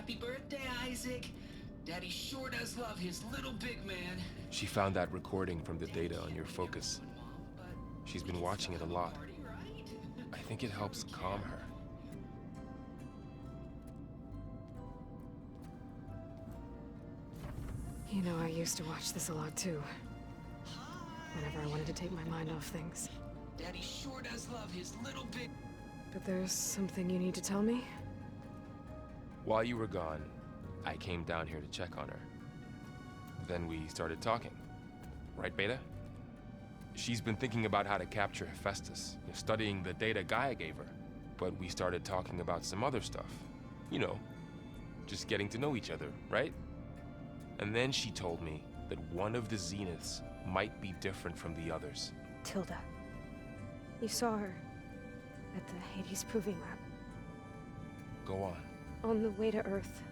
Happy birthday, Isaac. Daddy sure does love his little big man. She found that recording from the data on your focus. She's been watching it a lot. I think it helps calm her. You know, I used to watch this a lot too. Whenever I wanted to take my mind off things. Daddy sure does love his little big... But there's something you need to tell me? While you were gone, I came down here to check on her. Then we started talking. Right, Beta? She's been thinking about how to capture Hephaestus, studying the data Gaia gave her. But we started talking about some other stuff. You know, just getting to know each other, right? And then she told me that one of the Zeniths might be different from the others. Tilda. You saw her at the Hades Proving Lab. Go on. On the way to Earth,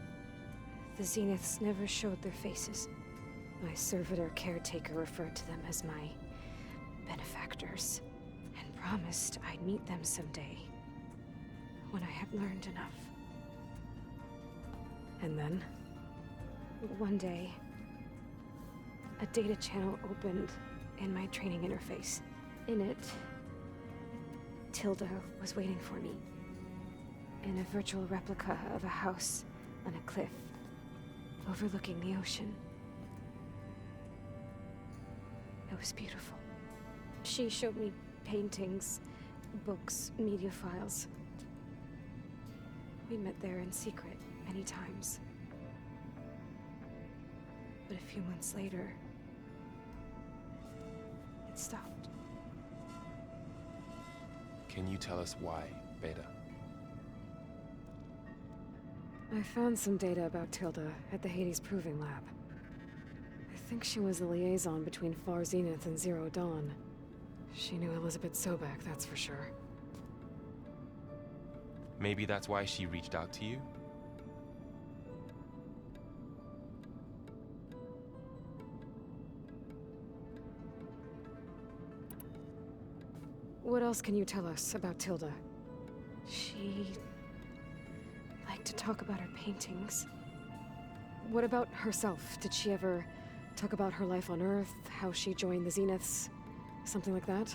the Zeniths never showed their faces. My servitor caretaker referred to them as my benefactors, and promised I'd meet them someday, when I had learned enough. And then, one day, a data channel opened in my training interface. In it, Tilda was waiting for me, in a virtual replica of a house on a cliff, overlooking the ocean. It was beautiful. She showed me paintings, books, media files. We met there in secret many times. But a few months later, it stopped. Can you tell us why, Beta? I found some data about Tilda at the Hades Proving Lab. I think she was the liaison between Far Zenith and Zero Dawn. She knew Elizabeth Sobek, that's for sure. Maybe that's why she reached out to you? What else can you tell us about Tilda? She liked to talk about her paintings. What about herself? Did she ever talk about her life on Earth, how she joined the Zeniths, something like that?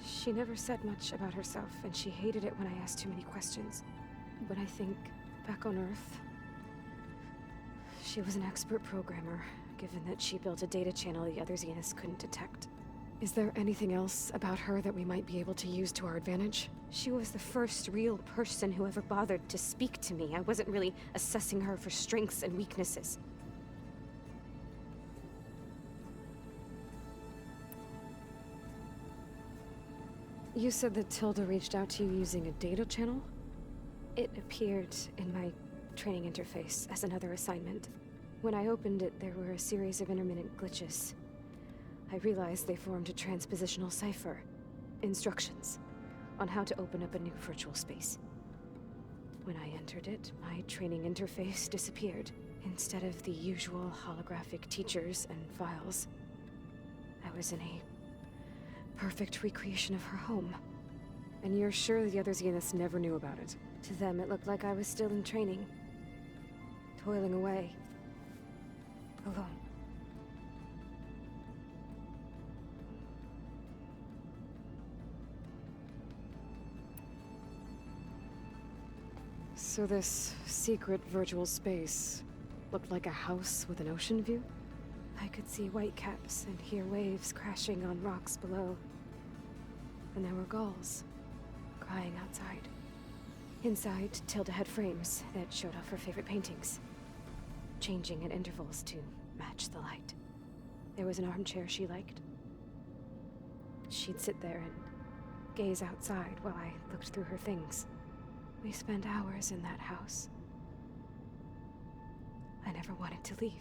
She never said much about herself, and she hated it when I asked too many questions. But I think, back on Earth, she was an expert programmer, given that she built a data channel the other Zeniths couldn't detect. Is there anything else about her that we might be able to use to our advantage? She was the first real person who ever bothered to speak to me. I wasn't really assessing her for strengths and weaknesses. You said that Tilda reached out to you using a data channel? It appeared in my training interface as another assignment. When I opened it, there were a series of intermittent glitches. I realized they formed a transpositional cipher. Instructions on how to open up a new virtual space. When I entered it, my training interface disappeared. Instead of the usual holographic teachers and files, I was in a perfect recreation of her home. And you're sure the other Zeniths never knew about it? To them, it looked like I was still in training. Toiling away. Alone. So this secret virtual space looked like a house with an ocean view? I could see whitecaps and hear waves crashing on rocks below. And there were gulls crying outside. Inside, Tilda had frames that showed off her favorite paintings, changing at intervals to match the light. There was an armchair she liked. She'd sit there and gaze outside while I looked through her things. We spent hours in that house. I never wanted to leave.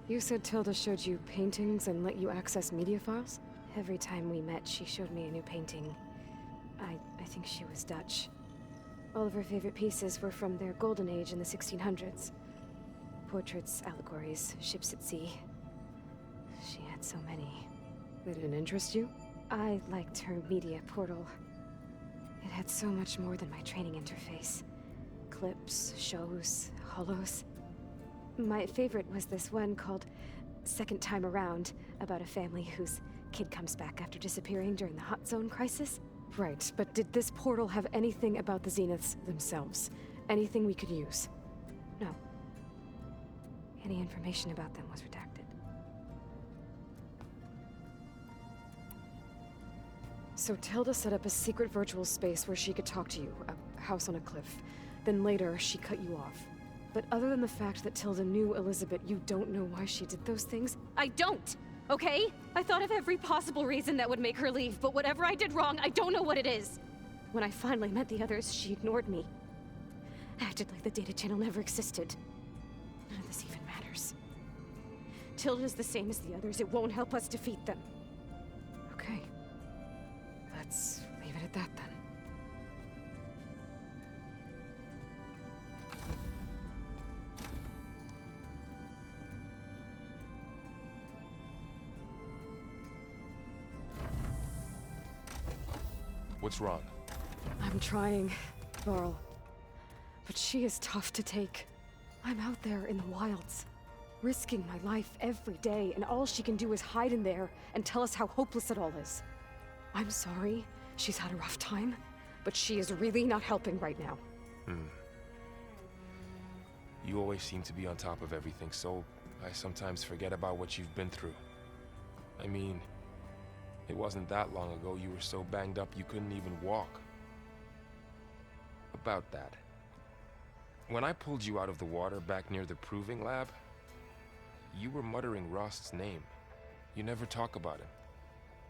You said Tilda showed you paintings and let you access media files? Every time we met, she showed me a new painting. I think she was Dutch. All of her favorite pieces were from their golden age in the 1600s. Portraits, allegories, ships at sea. She had so many. They didn't interest you? I liked her media portal. It had so much more than my training interface. Clips, shows, holos. My favorite was this one called Second Time Around, about a family whose kid comes back after disappearing during the Hot Zone crisis. Right, but did this portal have anything about the Zeniths themselves? Anything we could use? No. Any information about them was redacted. So Tilda set up a secret virtual space where she could talk to you, a house on a cliff. Then later, she cut you off. But other than the fact that Tilda knew Elizabeth, you don't know why she did those things? I don't! Okay? I thought of every possible reason that would make her leave, but whatever I did wrong, I don't know what it is. When I finally met the others, she ignored me. Acted like the data channel never existed. None of this even matters. Tilda's the same as the others. It won't help us defeat them. Okay. Let's leave it at that then. What's wrong? I'm trying, Varl. But she is tough to take. I'm out there in the wilds, risking my life every day, and all she can do is hide in there and tell us how hopeless it all is. I'm sorry, she's had a rough time, but she is really not helping right now. You always seem to be on top of everything, so I sometimes forget about what you've been through. I mean, it wasn't that long ago you were so banged up you couldn't even walk. About that. When I pulled you out of the water back near the proving lab, you were muttering Rost's name. You never talk about him.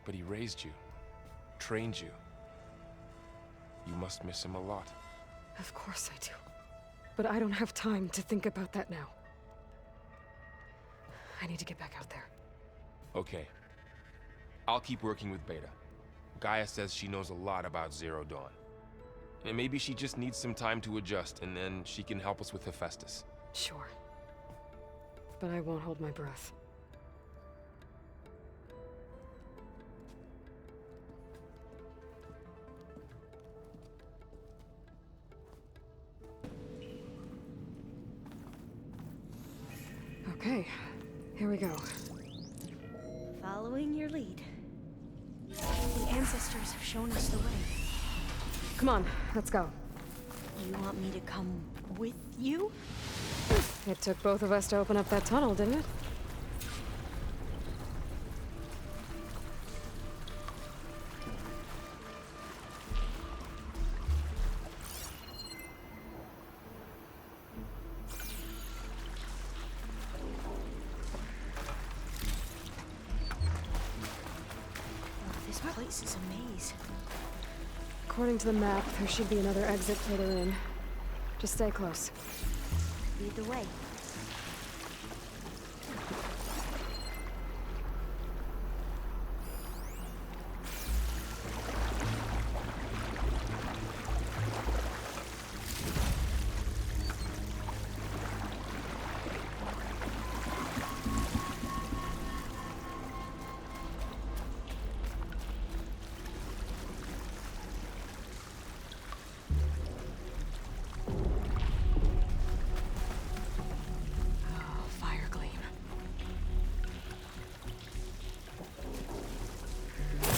But he raised you, trained you. You must miss him a lot. Of course I do. But I don't have time to think about that now. I need to get back out there. Okay. I'll keep working with Beta. Gaia says she knows a lot about Zero Dawn. And maybe she just needs some time to adjust, and then she can help us with Hephaestus. Sure. But I won't hold my breath. Okay, here we go. Following your lead. The ancestors have shown us the way. Come on, let's go. You want me to come with you? It took both of us to open up that tunnel, didn't it? This place is a maze. According to the map, there should be another exit further in. Just stay close. Lead the way.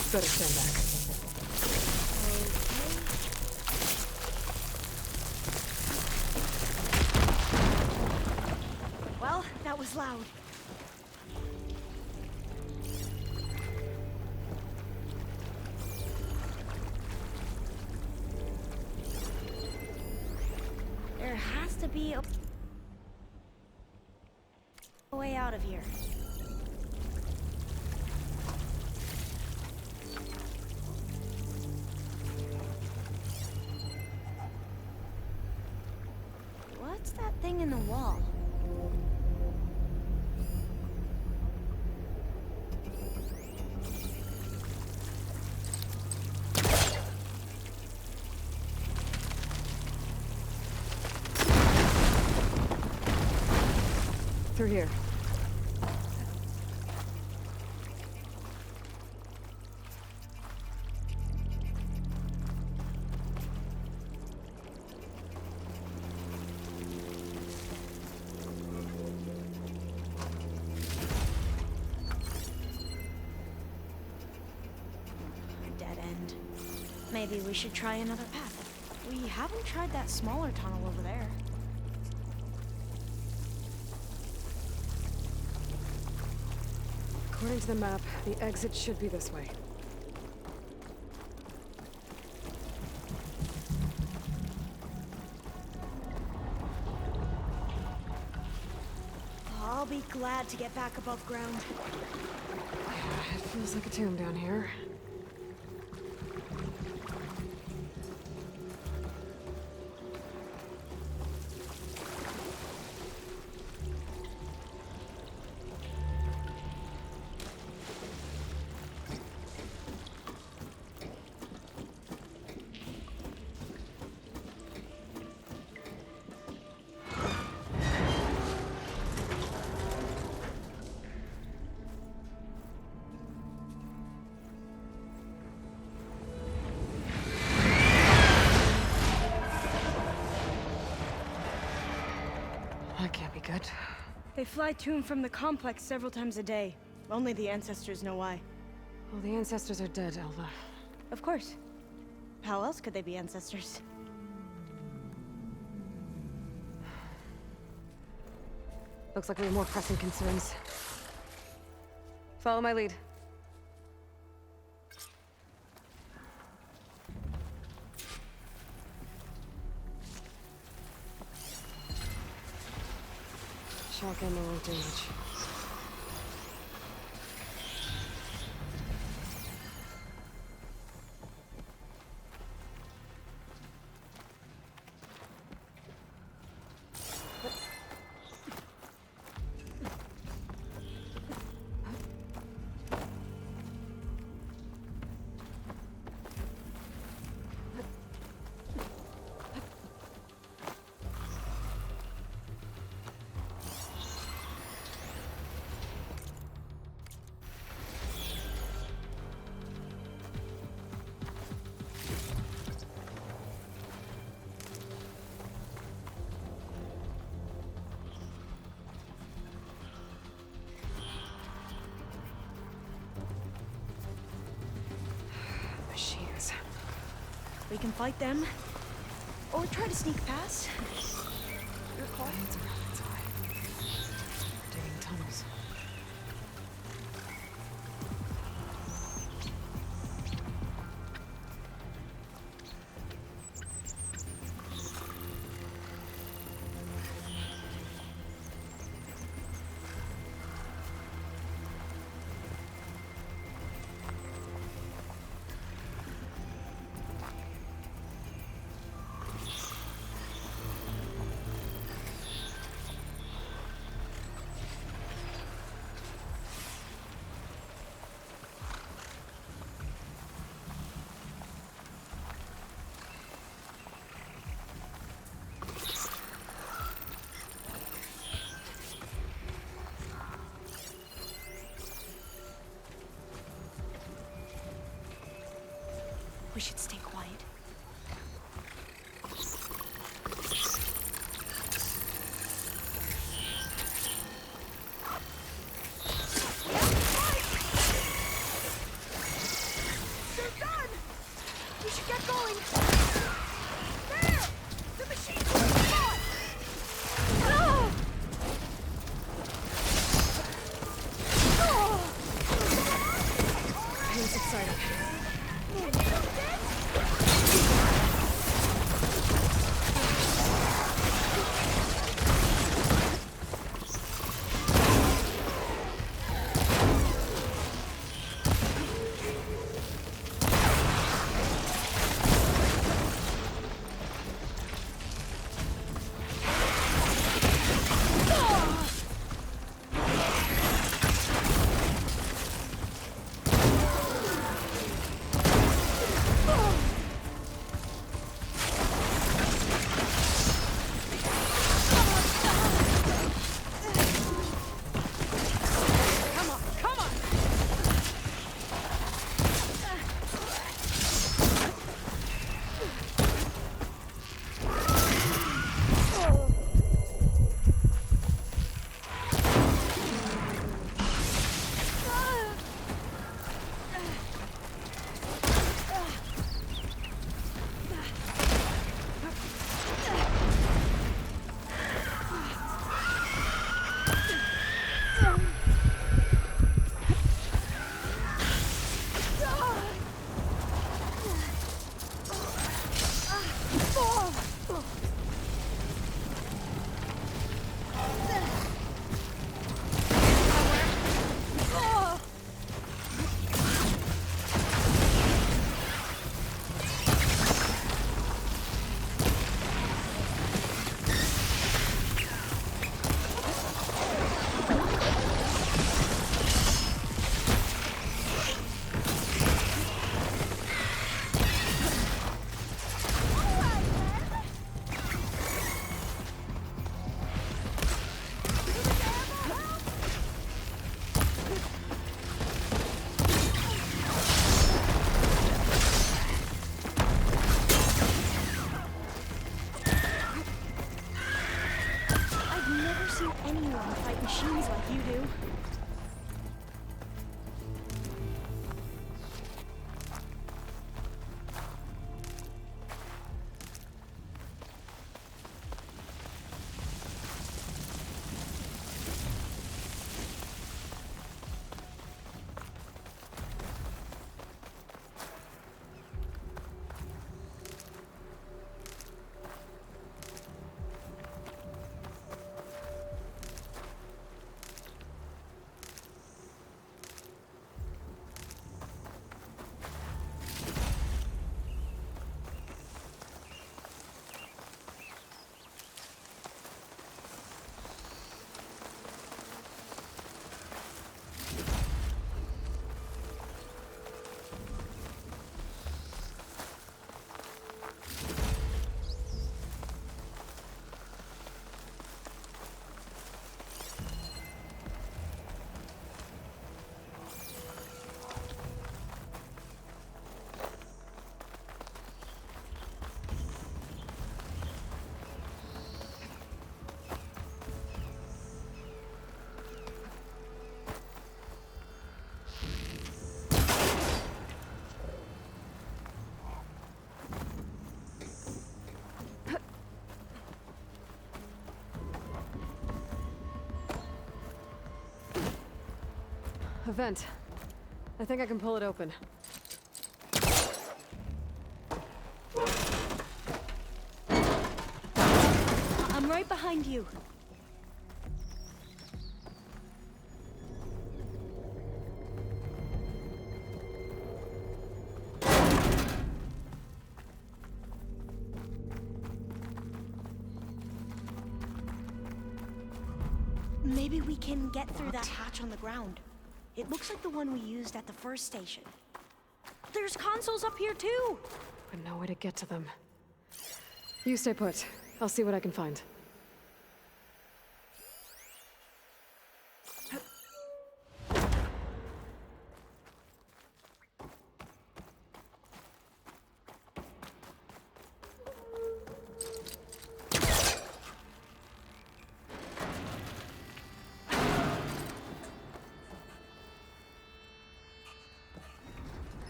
Better stand back. Well, that was loud. There has to be a way out of here. What's that thing in the wall? Through here. Maybe we should try another path. We haven't tried that smaller tunnel over there. According to the map, the exit should be this way. I'll be glad to get back above ground. Yeah, it feels like a tomb down here. That can't be good. They fly to and from the complex several times a day. Only the ancestors know why. Well, the ancestors are dead, Elva. Of course. How else could they be ancestors? Looks like we have more pressing concerns. Follow my lead. Shotgun won't do much. Machines. We can fight them, or try to sneak past. Your call. It's alright. We're digging tunnels. never seen anyone fight machines like you do. A vent. I think I can pull it open. I'm right behind you. Maybe we can get through that hatch on the ground. It looks like the one we used at the first station. There's consoles up here too! But no way to get to them. You stay put. I'll see what I can find.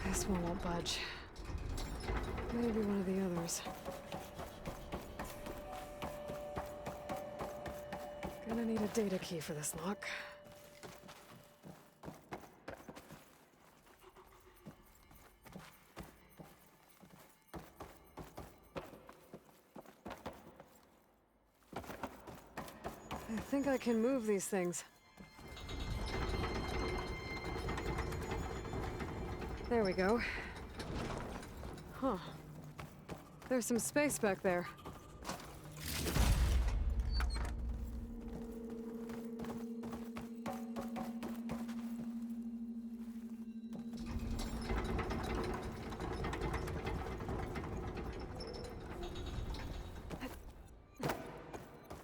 This one won't budge. Maybe one of the others. Gonna need a data key for this lock. I think I can move these things. There we go. Huh. There's some space back there.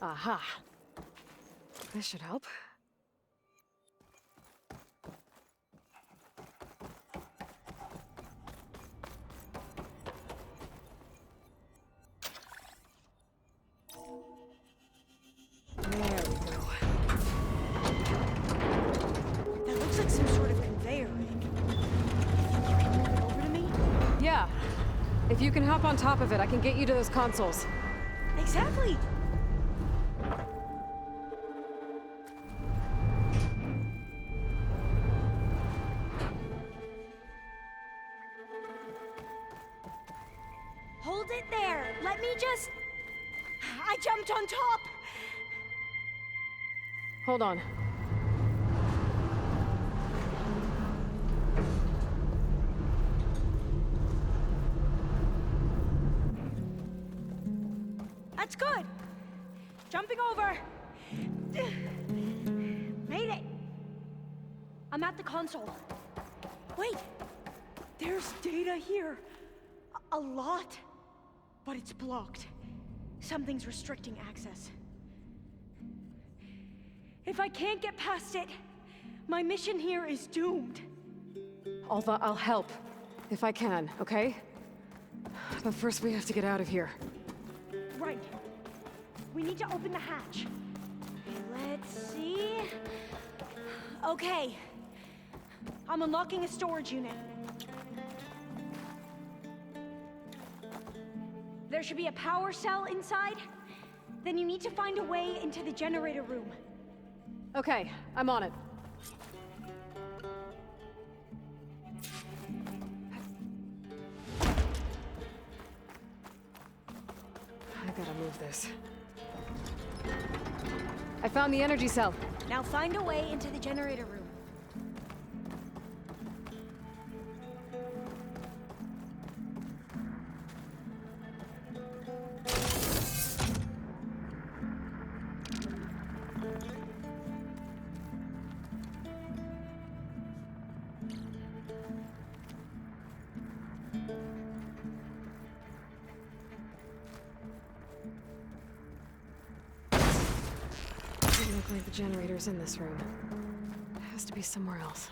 Aha. This should help. If you can hop on top of it, I can get you to those consoles. Exactly! Hold it there! Let me just... I jumped on top! Hold on. That's good! Jumping over! Made it! I'm at the console. Wait! There's data here. A lot. But it's blocked. Something's restricting access. If I can't get past it, my mission here is doomed. Alva, I'll help. If I can, okay? But first we have to get out of here. Right. We need to open the hatch. Let's see. Okay. I'm unlocking a storage unit. There should be a power cell inside. Then you need to find a way into the generator room. Okay, I'm on it. I gotta move this. I found the energy cell. Now find a way into the generator room. Doesn't look like the generator's in this room. It has to be somewhere else.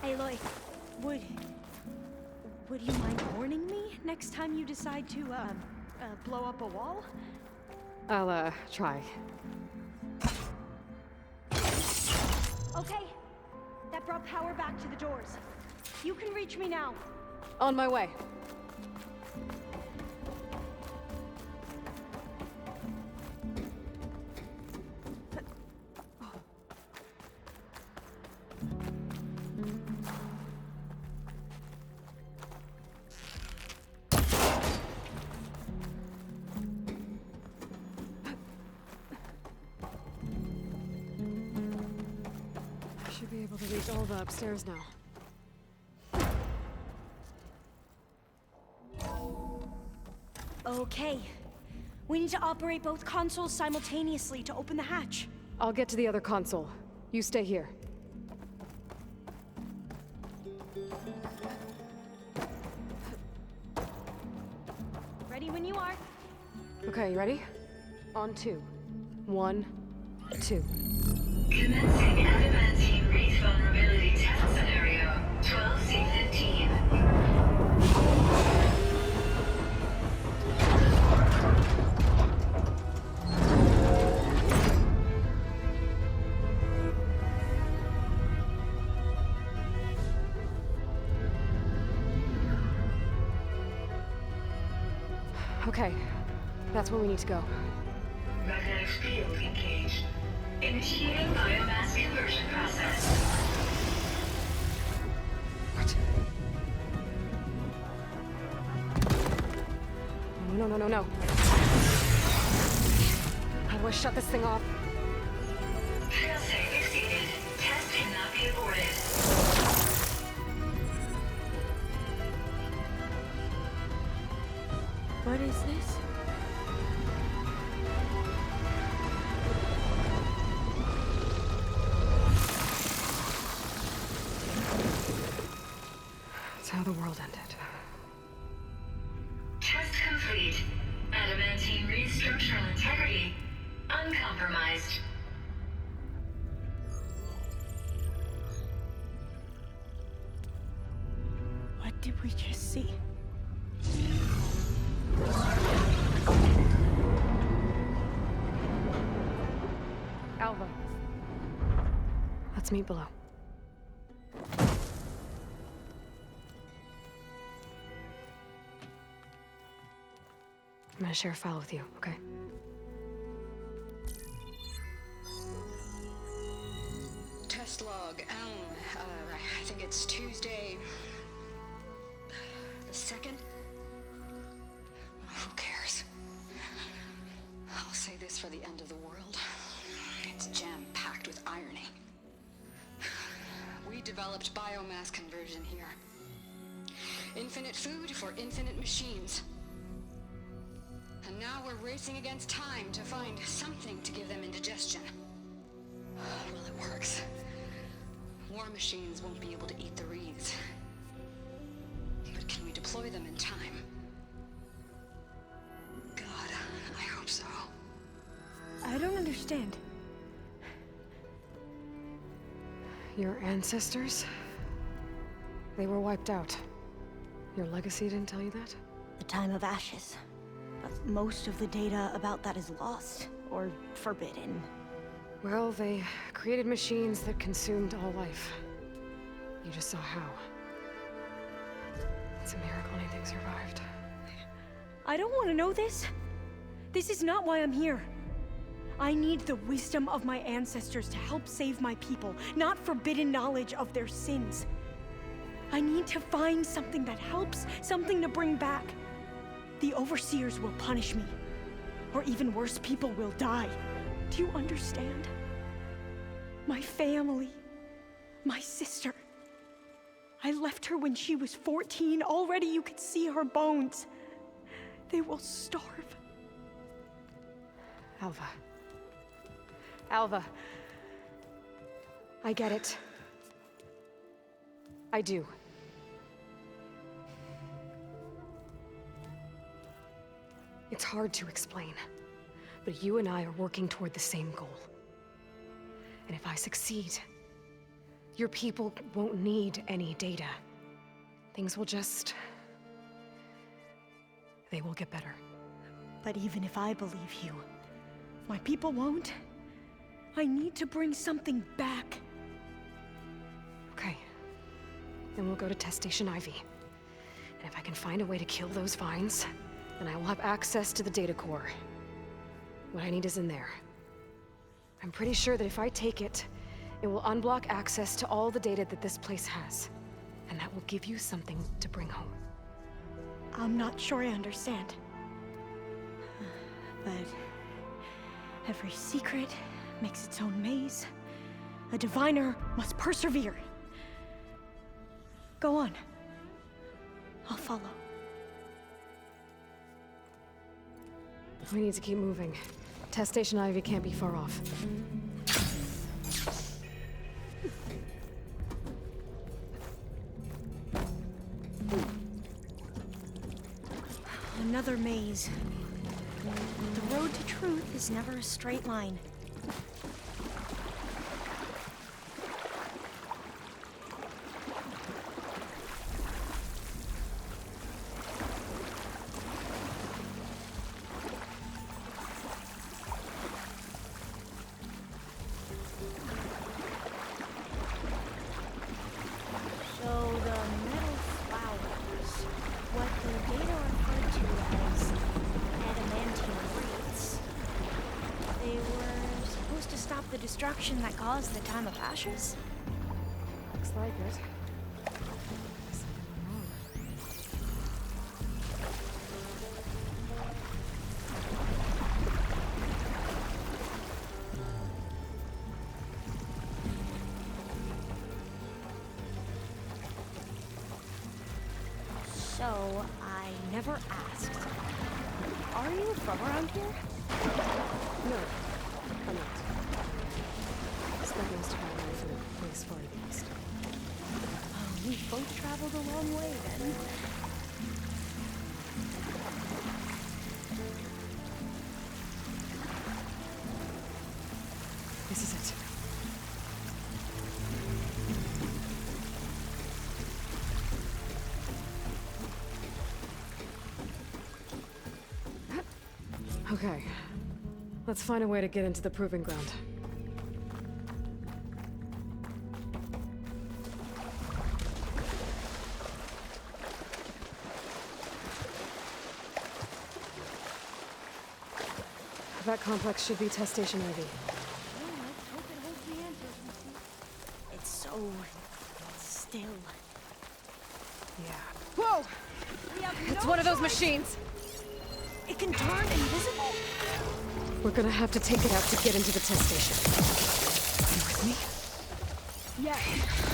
Aloy, would you mind warning me next time you decide to, blow up a wall? I'll, try. Okay, that brought power back to the doors. You can reach me now. On my way. Should be able to reach all the upstairs now. Okay. We need to operate both consoles simultaneously to open the hatch. I'll get to the other console. You stay here. Ready when you are. Okay, you ready? On 2. 1, 2. Commencing adamantine wreath vulnerability test scenario 12C15. Okay, that's where we need to go. Magnetic field engaged. Initiating biomass conversion process. What? No, no, no, no. How do I shut this thing off? Failsafe exceeded. Test cannot be aborted. What is this? That's how the world ended. Test complete. Adamantine wreath structural integrity uncompromised. What did we just see? Alva. Let's meet below. I'm gonna share a file with you, okay? Test log, I think it's Tuesday, the second? Who cares? I'll say this for the end of the world. It's jam-packed with irony. We developed biomass conversion here. Infinite food for infinite machines. And now we're racing against time to find something to give them indigestion. Well, it works. War machines won't be able to eat the reeds. But can we deploy them in time? God, I hope so. I don't understand. Your ancestors? They were wiped out. Your legacy didn't tell you that? The time of ashes. But most of the data about that is lost, or forbidden. Well, they created machines that consumed all life. You just saw how. It's a miracle anything survived. I don't want to know this. This is not why I'm here. I need the wisdom of my ancestors to help save my people, not forbidden knowledge of their sins. I need to find something that helps, something to bring back. The overseers will punish me. Or even worse, people will die. Do you understand? My family, my sister. I left her when she was 14. Already you could see her bones. They will starve. Alva. Alva. I get it. I do. It's hard to explain, but you and I are working toward the same goal. And if I succeed, your people won't need any data. Things will just... they will get better. But even if I believe you, my people won't. I need to bring something back. Okay. Then we'll go to Test Station Ivy. And if I can find a way to kill those vines, then I will have access to the data core. What I need is in there. I'm pretty sure that if I take it, it will unblock access to all the data that this place has. And that will give you something to bring home. I'm not sure I understand. But every secret makes its own maze. A diviner must persevere. Go on. I'll follow. We need to keep moving. Test Station Ivy can't be far off. Another maze. The road to truth is never a straight line. So the metal flowers, what the data referred to as adamantine wreaths, they were supposed to stop the destruction that caused the time of ashes? Looks like it. So, I never asked. Are you from around here? No, I'm not. Spent most of my life in a place far east. Oh, we both traveled a long way then. This is it. Okay. Let's find a way to get into the proving ground. That complex should be Test Station Ivy. Let's hope it holds the answers. It's so still. Yeah. Whoa! Whoa! It's one of those machines. It can turn invisible? We're gonna have to take it out to get into the test station. You with me? Yes.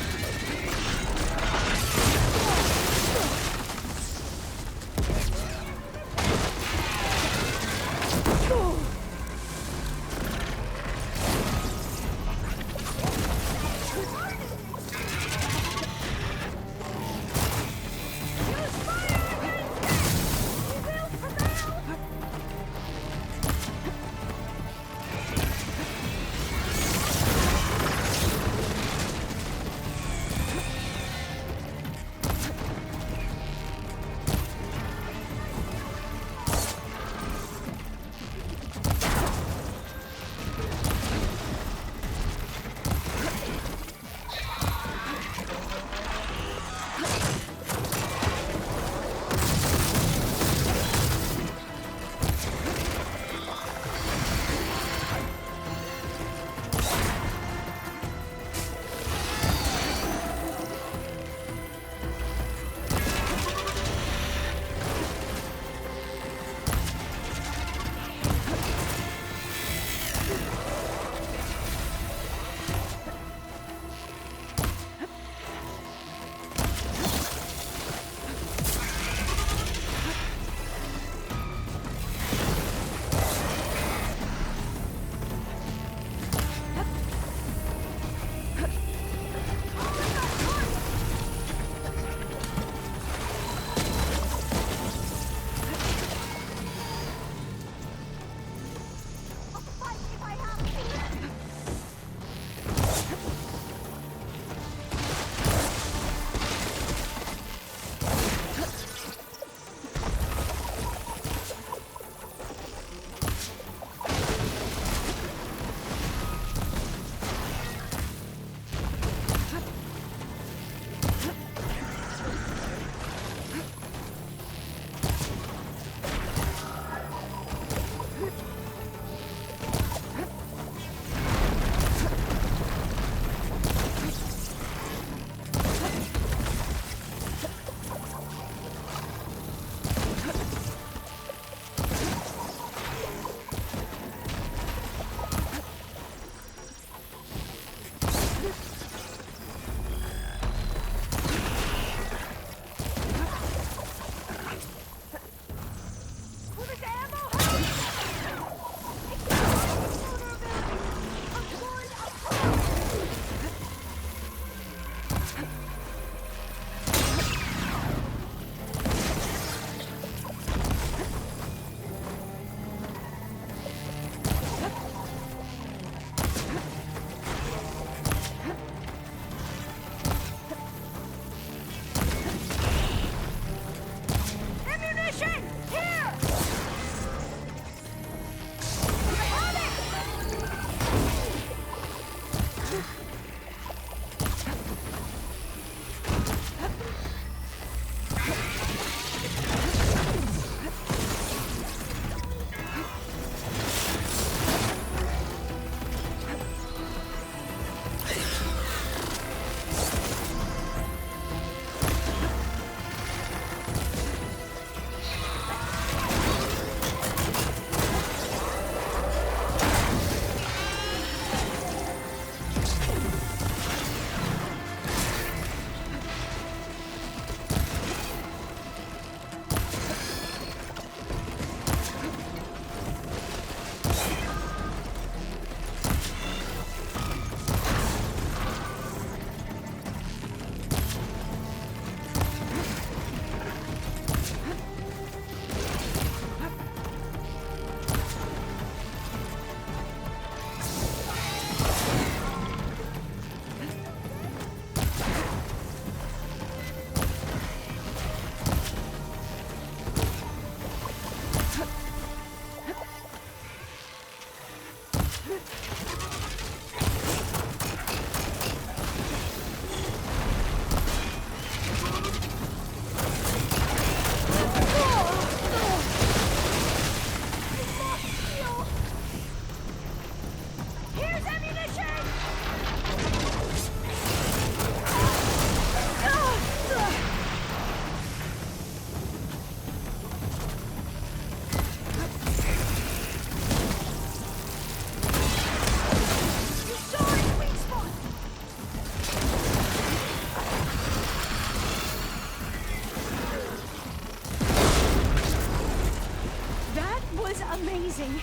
amazing.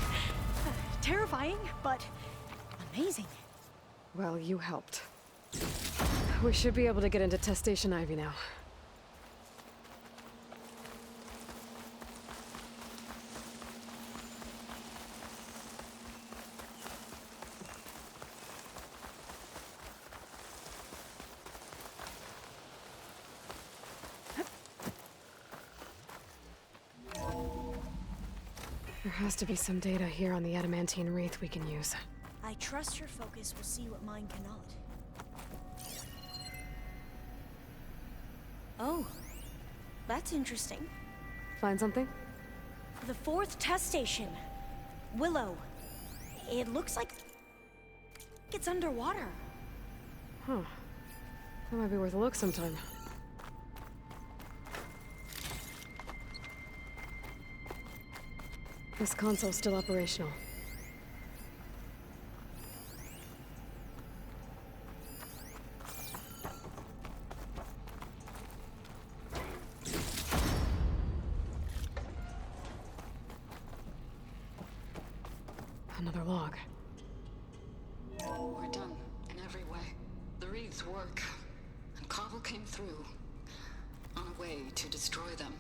Terrifying, but amazing. Well, you helped. We should be able to get into Test Station Ivy now. There has to be some data here on the adamantine wraith we can use. I trust your focus will see what mine cannot. Oh, that's interesting. Find something? The 4th test station. Willow. It looks like it's underwater. Huh. That might be worth a look sometime. This console's still operational. Another log. We're done, in every way. The wreaths work, and Cobble came through, on a way to destroy them.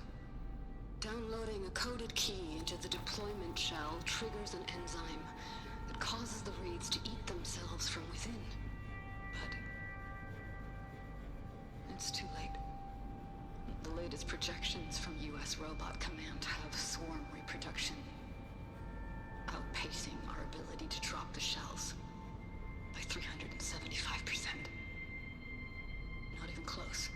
Downloading a coded key into the deployment shell triggers an enzyme that causes the wreaths to eat themselves from within. But it's too late. The latest projections from US Robot Command have swarm reproduction, outpacing our ability to drop the shells by 375%. Not even close.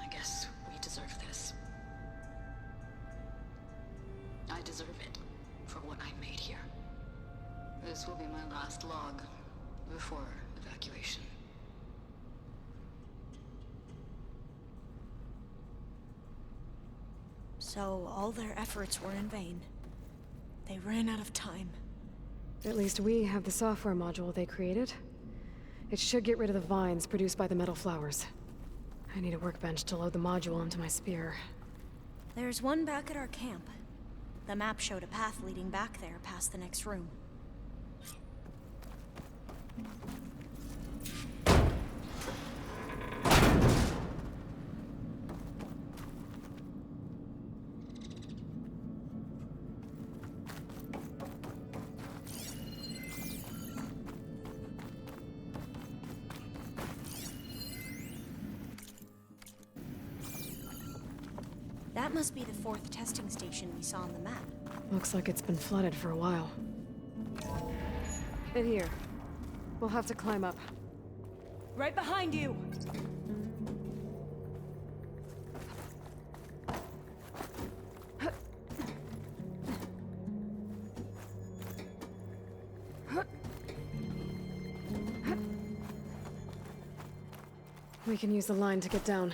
I guess we deserve this. I deserve it for what I made here. This will be my last log before evacuation. So all their efforts were in vain. They ran out of time. At least we have the software module they created. It should get rid of the vines produced by the metal flowers. I need a workbench to load the module into my spear. There's one back at our camp. The map showed a path leading back there past the next room. That must be the 4th testing station we saw on the map. Looks like it's been flooded for a while. In here. We'll have to climb up. Right behind you! We can use the line to get down.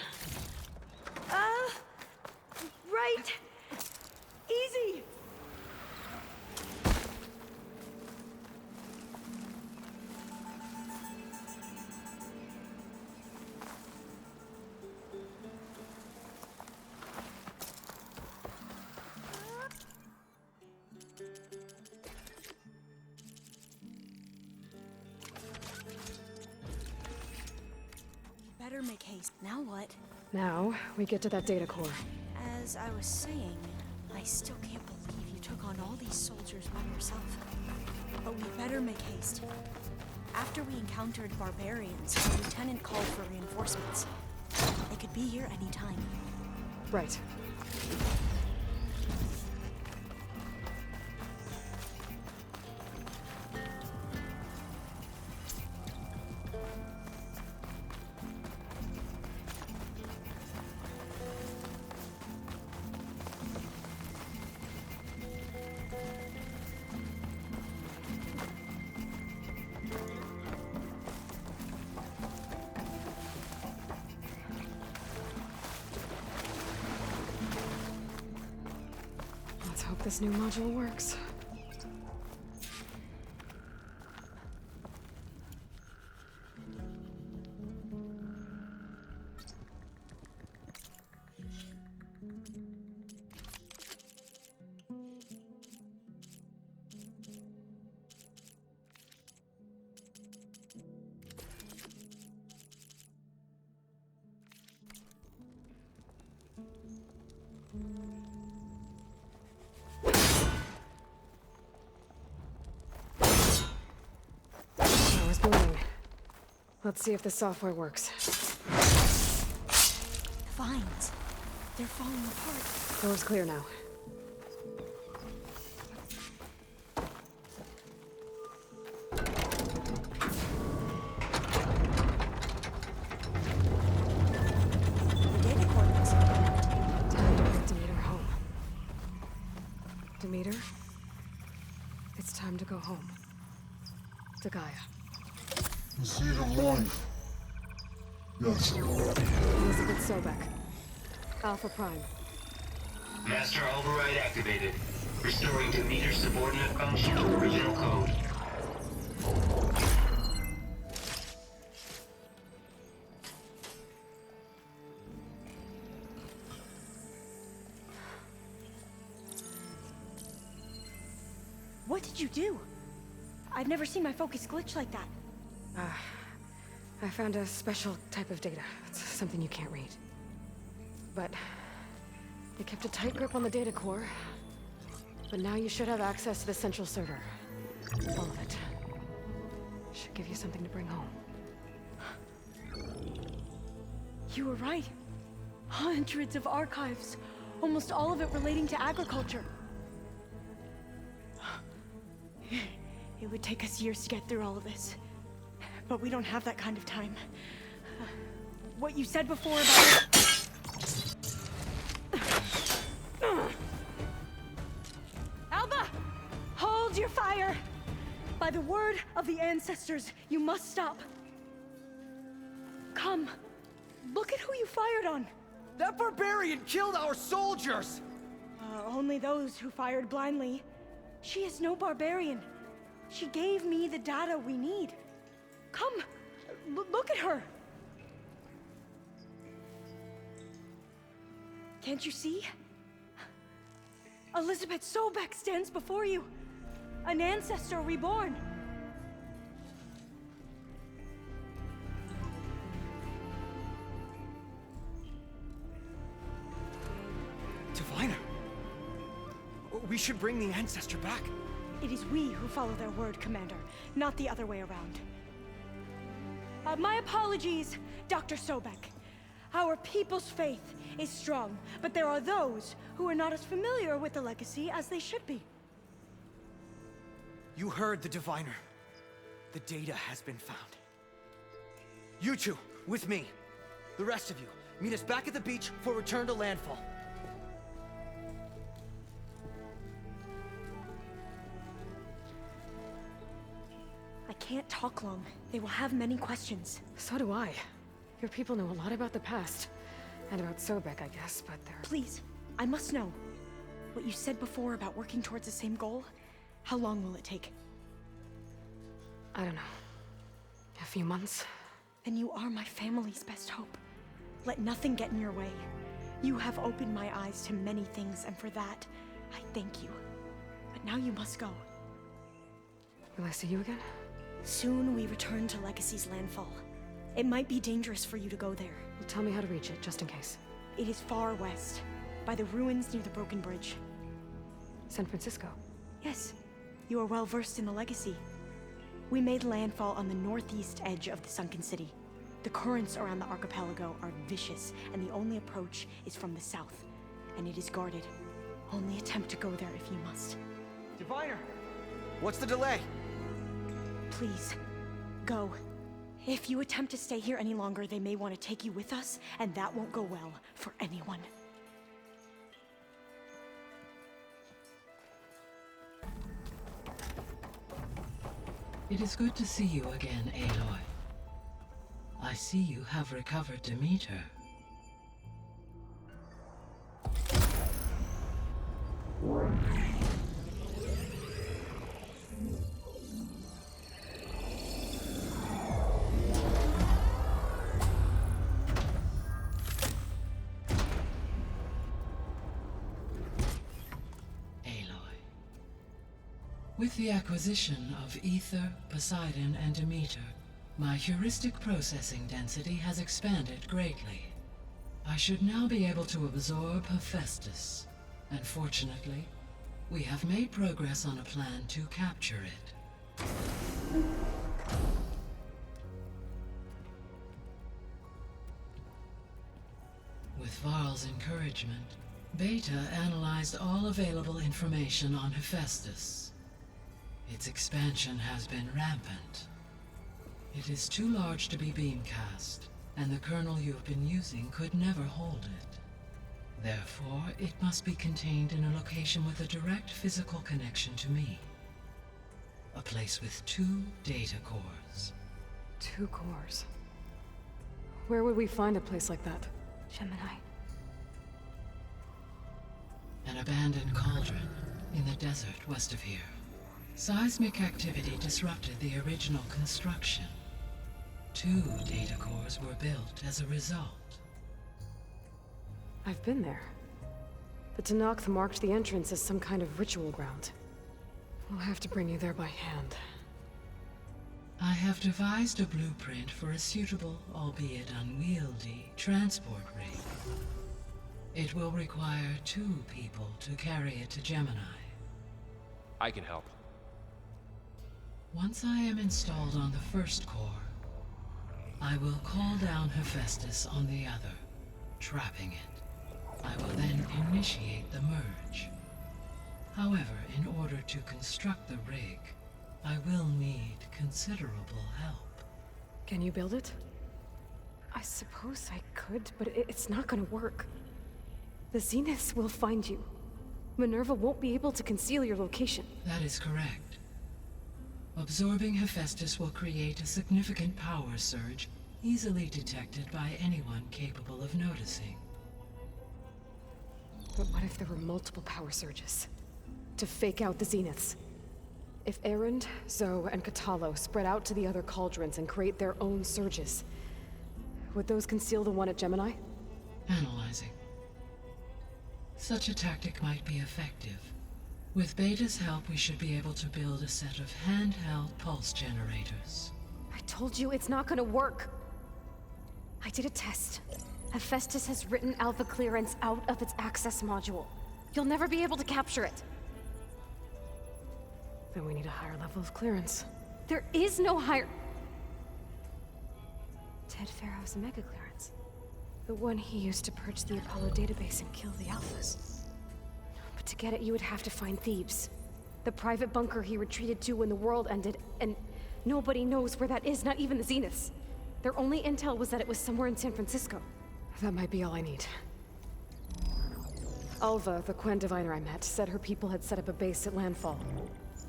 Right! Easy! Better make haste. Now what? Now, we get to that data core. As I was saying, I still can't believe you took on all these soldiers by yourself. But we better make haste. After we encountered barbarians, the lieutenant called for reinforcements. They could be here any time. Right. Let's hope this new module works. Let's see if the software works. Vines. They're falling apart. Door's clear now. The data coordinates. Time to bring Demeter home. Demeter? It's time to go home. To Gaia. The seed of life. Yes. Elizabeth Sobek. Alpha Prime. Master override activated. Restoring Demeter's subordinate function to original code. What did you do? I've never seen my focus glitch like that. I found a special type of data. It's something you can't read. But they kept a tight grip on the data core. But now you should have access to the central server. All of it. Should give you something to bring home. You were right. Hundreds of archives. Almost all of it relating to agriculture. It would take us years to get through all of this. But we don't have that kind of time. What you said before about... Alba! Hold your fire! By the word of the ancestors, you must stop. Come. Look at who you fired on. That barbarian killed our soldiers! Only those who fired blindly. She is no barbarian. She gave me the data we need. Come, look at her. Can't you see? Elizabeth Sobek stands before you. An ancestor reborn. Diviner! We should bring the ancestor back. It is we who follow their word, Commander, not the other way around. My apologies, Dr. Sobek. Our people's faith is strong, but there are those who are not as familiar with the legacy as they should be. You heard the diviner. The data has been found. You two, with me. The rest of you, meet us back at the beach for return to landfall. I can't talk long. They will have many questions. So do I. Your people know a lot about the past. And about Sobek, I guess, but they're... Please, I must know. What you said before about working towards the same goal, how long will it take? I don't know. A few months? Then you are my family's best hope. Let nothing get in your way. You have opened my eyes to many things, and for that, I thank you. But now you must go. Will I see you again? Soon we return to Legacy's landfall. It might be dangerous for you to go there. Well, tell me how to reach it, just in case. It is far west, by the ruins near the broken bridge. San Francisco? Yes, you are well versed in the Legacy. We made landfall on the northeast edge of the sunken city. The currents around the archipelago are vicious, and the only approach is from the south. And it is guarded. Only attempt to go there if you must. Diviner! What's the delay? Please, go. If you attempt to stay here any longer, they may want to take you with us, and that won't go well for anyone. It is good to see you again, Aloy. I see you have recovered Demeter. With the acquisition of Ether, Poseidon, and Demeter, my heuristic processing density has expanded greatly. I should now be able to absorb Hephaestus, and fortunately, we have made progress on a plan to capture it. With Varl's encouragement, Beta analyzed all available information on Hephaestus. Its expansion has been rampant. It is too large to be beamcast, and the kernel you've been using could never hold it. Therefore, it must be contained in a location with a direct physical connection to me. A place with 2 data cores. 2 cores. Where would we find a place like that? Gemini. An abandoned cauldron in the desert west of here. Seismic activity disrupted the original construction. 2 data cores were built as a result. I've been there. But Tanakh marked the entrance as some kind of ritual ground. We'll have to bring you there by hand. I have devised a blueprint for a suitable, albeit unwieldy, transport rig. It will require 2 people to carry it to Gemini. I can help. Once I am installed on the first core, I will call down Hephaestus on the other, trapping it. I will then initiate the merge. However, in order to construct the rig, I will need considerable help. Can you build it? I suppose I could, but it's not gonna work. The Zeniths will find you. Minerva won't be able to conceal your location. That is correct. Absorbing Hephaestus will create a significant power surge, easily detected by anyone capable of noticing. But what if there were multiple power surges? To fake out the Zeniths? If Erend, Zoe, and Katalo spread out to the other cauldrons and create their own surges, would those conceal the one at Gemini? Analyzing. Such a tactic might be effective. With Beta's help, we should be able to build a set of handheld pulse generators. I told you it's not gonna work! I did a test. Hephaestus has written Alpha clearance out of its access module. You'll never be able to capture it. Then we need a higher level of clearance. There is no higher... Ted Pharaoh's mega clearance. The one he used to purge the Apollo database and kill the Alphas. But to get it, you would have to find Thebes. The private bunker he retreated to when the world ended, and nobody knows where that is, not even the Zeniths. Their only intel was that it was somewhere in San Francisco. That might be all I need. Alva, the Quen diviner I met, said her people had set up a base at Landfall.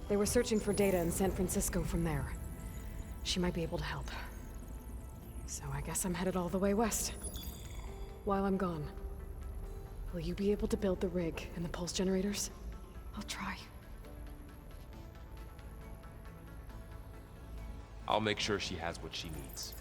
They were searching for data in San Francisco from there. She might be able to help. So I guess I'm headed all the way west. While I'm gone, will you be able to build the rig and the pulse generators? I'll try. I'll make sure she has what she needs.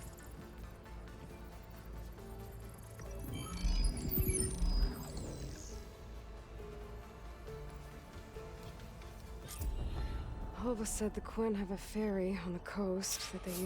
Alva said the Quen have a ferry on the coast that they